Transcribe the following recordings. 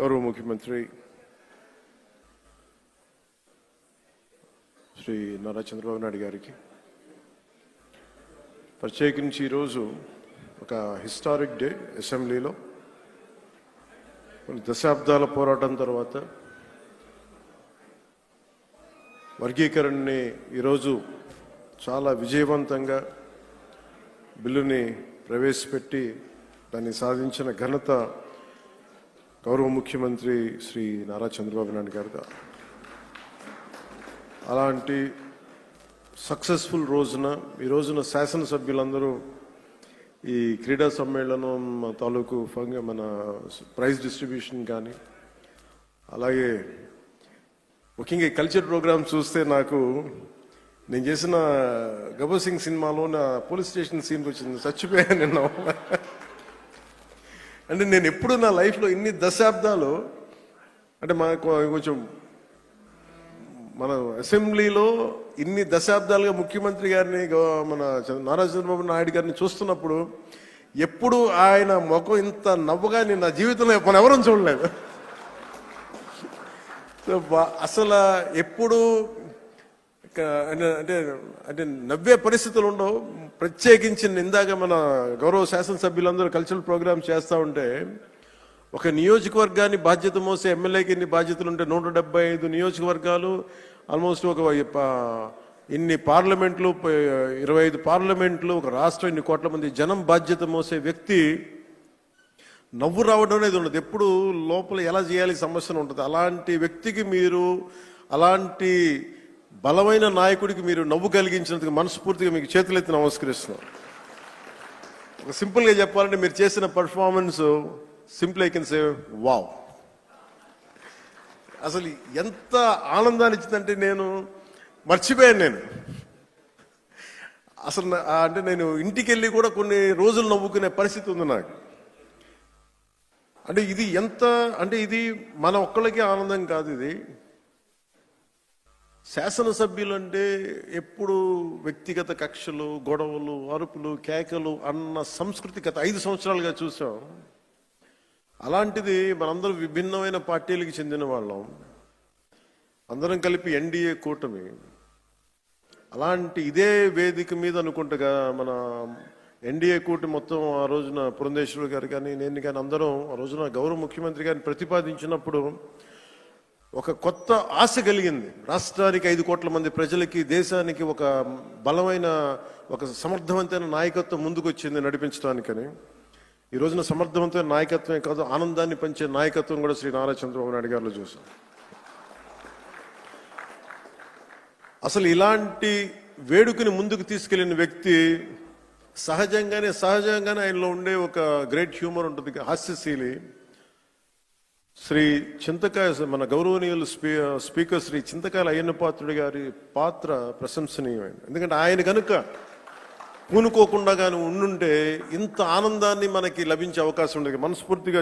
గౌరవ ముఖ్యమంత్రి శ్రీ నారా చంద్రబాబు నాయుడు గారికి ప్రత్యేకించి ఈరోజు ఒక హిస్టారిక్ డే. అసెంబ్లీలో కొన్ని దశాబ్దాల పోరాటం తర్వాత వర్గీకరణని ఈరోజు చాలా విజయవంతంగా బిల్లుని ప్రవేశపెట్టి దాన్ని సాధించిన ఘనత గౌరవ ముఖ్యమంత్రి శ్రీ నారా చంద్రబాబు నాయుడు గారు. అలాంటి సక్సెస్ఫుల్ రోజున ఈ రోజున శాసనసభ్యులందరూ ఈ క్రీడా సమ్మేళనం తాలూకు మన ప్రైజ్ డిస్ట్రిబ్యూషన్ కానీ అలాగే ముఖ్యంగా ఈ కల్చర్ ప్రోగ్రామ్ చూస్తే నాకు నేను చేసిన గబ్బర్ సింగ్ సినిమాలో నా పోలీస్ స్టేషన్ సీన్కి వచ్చింది. చచ్చిపోయాను నిన్న. అంటే నేను ఎప్పుడు నా లైఫ్లో ఇన్ని దశాబ్దాలు అంటే మనకు కొంచెం మన అసెంబ్లీలో ఇన్ని దశాబ్దాలుగా ముఖ్యమంత్రి గారిని మన నారా చంద్రబాబు నాయుడు గారిని చూస్తున్నప్పుడు ఎప్పుడు ఆయన ముఖం ఇంత నవ్వుగా నేను నా జీవితంలో మనం ఎవరూ చూడలేదు. అసలు ఎప్పుడు అంటే అంటే నవ్వే పరిస్థితులు ఉండవు. ప్రత్యేకించి ఇందాక మన గౌరవ శాసనసభ్యులందరూ కల్చరల్ ప్రోగ్రామ్స్ చేస్తూ ఉంటే ఒక నియోజకవర్గాన్ని బాధ్యత మోసే ఎమ్మెల్యేకి ఇన్ని బాధ్యతలు ఉంటే 175 నియోజకవర్గాలు ఆల్మోస్ట్ ఒక ఇన్ని పార్లమెంట్లు 25 పార్లమెంట్లు ఒక రాష్ట్రం ఇన్ని కోట్ల మంది జనం బాధ్యత మోసే వ్యక్తి నవ్వు రావడం అనేది ఉండదు. ఎప్పుడు లోపల ఎలా చేయాలి సమస్యను ఉంటుంది. అలాంటి వ్యక్తికి మీరు అలాంటి బలమైన నాయకుడికి మీరు నవ్వు కలిగించినందుకు మనస్ఫూర్తిగా మీకు చేతులెత్తి నమస్కరిస్తున్నాను. ఒక సింపుల్గా చెప్పాలంటే మీరు చేసిన performance simple I can say wow. అసలు ఎంత ఆనందాన్ని ఇచ్చిందంటే నేను మర్చిపోయాను. నేను అసలు అంటే నేను ఇంటికి వెళ్ళి కూడా కొన్ని రోజులు నవ్వుకునే పరిస్థితి ఉంది నాకు. అంటే ఇది ఎంత అంటే ఇది మన ఒక్కళ్ళకి ఆనందం కాదు. ఇది శాసనసభ్యులు అంటే ఎప్పుడు వ్యక్తిగత కక్షలు, గొడవలు, అరుపులు, కేకలు అన్న సంస్కృతి గత 5 సంవత్సరాలుగా చూసాం. అలాంటిది మనందరం విభిన్నమైన పార్టీలకు చెందిన వాళ్ళం, అందరం కలిపి ఎన్డీఏ కూటమి. అలాంటి ఇదే వేదిక మీద అనుకుంటగా మన ఎన్డీఏ కూటమి మొత్తం ఆ రోజున పురంధేశ్వరి గారు కానీ నేను కానీ అందరం ఆ రోజున గౌరవ ముఖ్యమంత్రి గారిని ప్రతిపాదించినప్పుడు ఒక కొత్త ఆశ కలిగింది. రాష్ట్రానికి 5 కోట్ల మంది ప్రజలకి, దేశానికి ఒక బలమైన ఒక సమర్థవంతమైన నాయకత్వం ముందుకు వచ్చింది నడిపించడానికని. ఈ రోజున సమర్థవంతమైన నాయకత్వమే కాదు, ఆనందాన్ని పంచే నాయకత్వం కూడా శ్రీ నారా చంద్రబాబు నాయుడు గారిలో చూసాం. అసలు ఇలాంటి వేడుకని ముందుకు తీసుకెళ్లిన వ్యక్తి సహజంగానే ఆయనలో ఉండే ఒక గ్రేట్ హ్యూమర్ ఉంటుంది, హాస్యశీలి. శ్రీ చింతకాయ మన గౌరవనీయులు స్పీకర్ శ్రీ చింతకాయల అయ్యన్న పాత్రుడి గారి పాత్ర ప్రశంసనీయమైంది. ఎందుకంటే ఆయన కనుక పూనుకోకుండా కానీ ఉండుంటే ఇంత ఆనందాన్ని మనకి లభించే అవకాశం ఉండేది. మనస్ఫూర్తిగా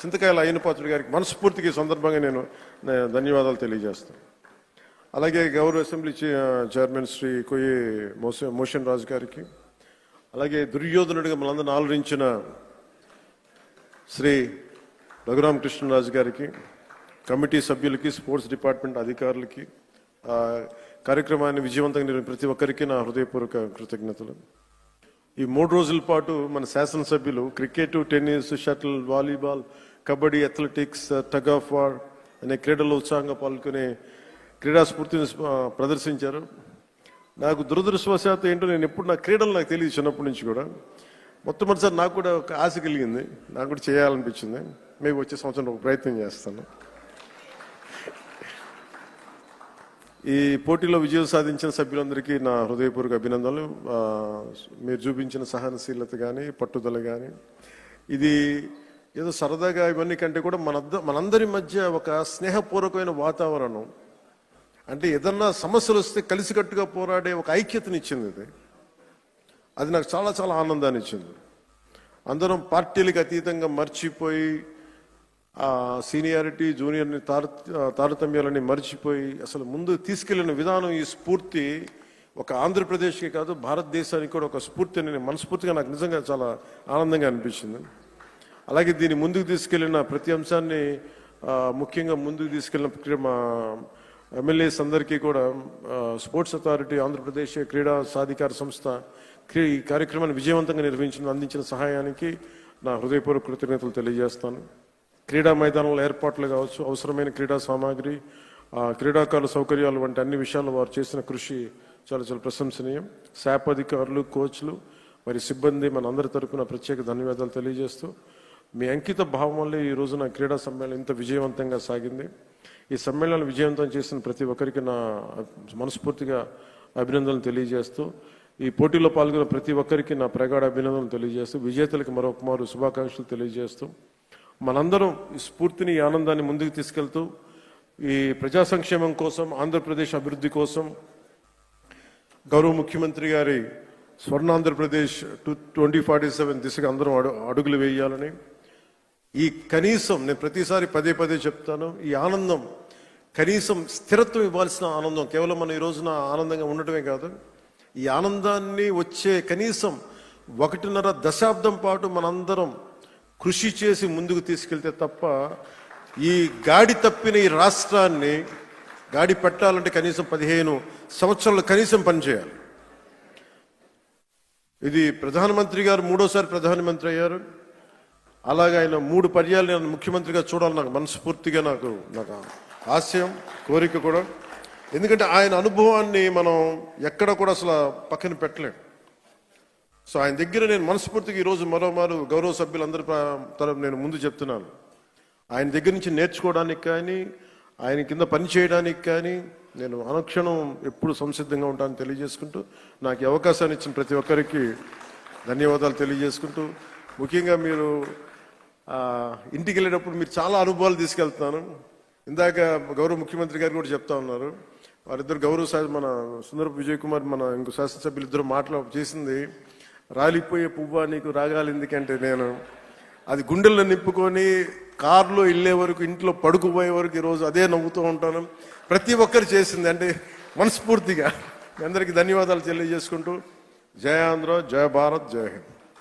చింతకాయల అయ్యన్న పాత్రుడి గారికి మనస్ఫూర్తిగా ఈ సందర్భంగా నేను ధన్యవాదాలు తెలియజేస్తాను. అలాగే గౌరవ అసెంబ్లీ చైర్మన్ శ్రీ కొయ్యి మోషన్ రాజు గారికి, అలాగే దుర్యోధనుడిగా మనందరిని ఆలోచించిన శ్రీ రఘురామకృష్ణరాజు గారికి, కమిటీ సభ్యులకి, స్పోర్ట్స్ డిపార్ట్మెంట్ అధికారులకి, కార్యక్రమాన్ని విజయవంతంగా నిర్వహించిన ప్రతి ఒక్కరికి నా హృదయపూర్వక కృతజ్ఞతలు. ఈ 3 రోజుల పాటు మన శాసనసభ్యులు cricket, tennis, shuttle, volleyball, kabaddi, athletics, tug of war అనే క్రీడల్లో ఉత్సాహంగా పాల్గొనే క్రీడా స్ఫూర్తిని ప్రదర్శించారు. నాకు దురదృష్టవశాత్తు ఏంటో నేను ఎప్పుడు నా క్రీడలు నాకు తెలియదు చిన్నప్పటి నుంచి కూడా. మొట్టమొదటిసారి నాకు కూడా ఒక ఆశ కలిగింది, నాకు కూడా చేయాలనిపించింది. మేము వచ్చే సంవత్సరం ఒక ప్రయత్నం చేస్తాను. ఈ పోటీలో విజయం సాధించిన సభ్యులందరికీ నా హృదయపూర్వక అభినందనలు. మీరు చూపించిన సహనశీలత కానీ, పట్టుదల కానీ, ఇది ఏదో సరదాగా ఇవన్నీ కంటే కూడా మనందరి మధ్య ఒక స్నేహపూర్వకమైన వాతావరణం, అంటే ఏదన్నా సమస్యలు వస్తే కలిసికట్టుగా పోరాడే ఒక ఐక్యతనిచ్చింది. అది నాకు చాలా చాలా ఆనందాన్ని ఇచ్చింది. అందరం పార్టీలకు అతీతంగా మర్చిపోయి సీనియారిటీ, జూనియర్ని తారతమ్యాలని మర్చిపోయి అసలు ముందు తీసుకెళ్లిన విధానం, ఈ స్ఫూర్తి ఒక ఆంధ్రప్రదేశ్కి కాదు భారతదేశానికి కూడా ఒక స్ఫూర్తి అని మనస్ఫూర్తిగా నాకు నిజంగా చాలా ఆనందంగా అనిపించింది. అలాగే దీన్ని ముందుకు తీసుకెళ్లిన ప్రతి అంశాన్ని ముఖ్యంగా ముందుకు తీసుకెళ్లిన మా ఎమ్మెల్యేస్ అందరికీ కూడా స్పోర్ట్స్ అథారిటీ ఆంధ్రప్రదేశ్ క్రీడా సాధికార సంస్థ ఈ కార్యక్రమాన్ని విజయవంతంగా అందించిన సహాయానికి నా హృదయపూర్వక కృతజ్ఞతలు తెలియజేస్తాను. క్రీడా మైదానంలో ఏర్పాట్లు కావచ్చు, అవసరమైన క్రీడా సామాగ్రి, క్రీడాకారుల సౌకర్యాలు వంటి అన్ని విషయాల్లో వారు చేసిన కృషి చాలా చాలా ప్రశంసనీయం. శాప్ అధికారులు, కోచ్లు, మరి సిబ్బంది మన అందరి తరపున ప్రత్యేక ధన్యవాదాలు తెలియజేస్తూ, మీ అంకిత భావం వల్లే ఈ రోజున క్రీడా సమ్మేళనం ఇంత విజయవంతంగా సాగింది. ఈ సమ్మేళనాన్ని విజయవంతం చేసిన ప్రతి ఒక్కరికి నా మనస్ఫూర్తిగా అభినందనలు తెలియజేస్తూ, ఈ పోటీలో పాల్గొన్న ప్రతి ఒక్కరికి నా ప్రగాఢ అభినందనలు తెలియజేస్తూ, విజేతలకు మరొకమారు శుభాకాంక్షలు తెలియజేస్తూ, మనందరం ఈ స్ఫూర్తిని, ఈ ఆనందాన్ని ముందుకు తీసుకెళ్తూ ఈ ప్రజా సంక్షేమం కోసం, ఆంధ్రప్రదేశ్ అభివృద్ధి కోసం గౌరవ ముఖ్యమంత్రి గారి స్వర్ణాంధ్రప్రదేశ్ 2047 దిశగా అందరం అడుగులు వేయాలని, ఈ కనీసం నేను ప్రతిసారి పదే పదే చెప్తాను, ఈ ఆనందం కనీసం స్థిరత్వం ఇవ్వాల్సిన ఆనందం, కేవలం మనం ఈ రోజున ఆనందంగా ఉండటమే కాదు, ఈ ఆనందాన్ని వచ్చే కనీసం 1.5 దశాబ్దం పాటు మనందరం కృషి చేసి ముందుకు తీసుకెళ్తే తప్ప ఈ గాడి తప్పిన ఈ రాష్ట్రాన్ని గాడి పెట్టాలంటే కనీసం 15 సంవత్సరాలు కనీసం పనిచేయాలి. ఇది ప్రధానమంత్రి గారు 3వసారి ప్రధానమంత్రి అయ్యారు. అలాగే ఆయన 3 పర్యాలు నేను ముఖ్యమంత్రిగా చూడాలి నాకు మనస్ఫూర్తిగా నాకు ఆశయం, కోరిక కూడా. ఎందుకంటే ఆయన అనుభవాన్ని మనం ఎక్కడ కూడా అసలు పక్కన పెట్టలేం. సో ఆయన దగ్గర నేను మనస్ఫూర్తిగా ఈరోజు మరోమారు గౌరవ సభ్యులందరి తరపు నేను ముందు చెప్తున్నాను, ఆయన దగ్గర నుంచి నేర్చుకోవడానికి కానీ, ఆయన కింద పని చేయడానికి కానీ నేను అనుక్షణం ఎప్పుడు సంసిద్ధంగా ఉంటానని తెలియజేసుకుంటూ, నాకు ఈ అవకాశాన్ని ఇచ్చిన ప్రతి ఒక్కరికి ధన్యవాదాలు తెలియజేసుకుంటూ, ముఖ్యంగా మీరు ఇంటికి వెళ్ళేటప్పుడు మీరు చాలా అనుభవాలు తీసుకెళ్తున్నాను. ఇందాక గౌరవ ముఖ్యమంత్రి గారు కూడా చెప్తా ఉన్నారు, వారిద్దరు గౌరవ మన సుందరపు విజయ్ కుమార్ మన ఇంకో శాసనసభ్యులు ఇద్దరు చేసింది, రాలిపోయే పువ్వా నీకు రాగాలి ఎందుకంటే, నేను అది గుండెల్లో నింపుకొని కారులో వెళ్ళే వరకు, ఇంట్లో పడుకుపోయే వరకు ఈరోజు అదే నవ్వుతూ ఉంటాను. ప్రతి ఒక్కరు చేసింది అంటే మనస్ఫూర్తిగా అందరికీ ధన్యవాదాలు తెలియజేసుకుంటూ, జయ ఆంధ్ర, జయ భారత్, జయ హింద్.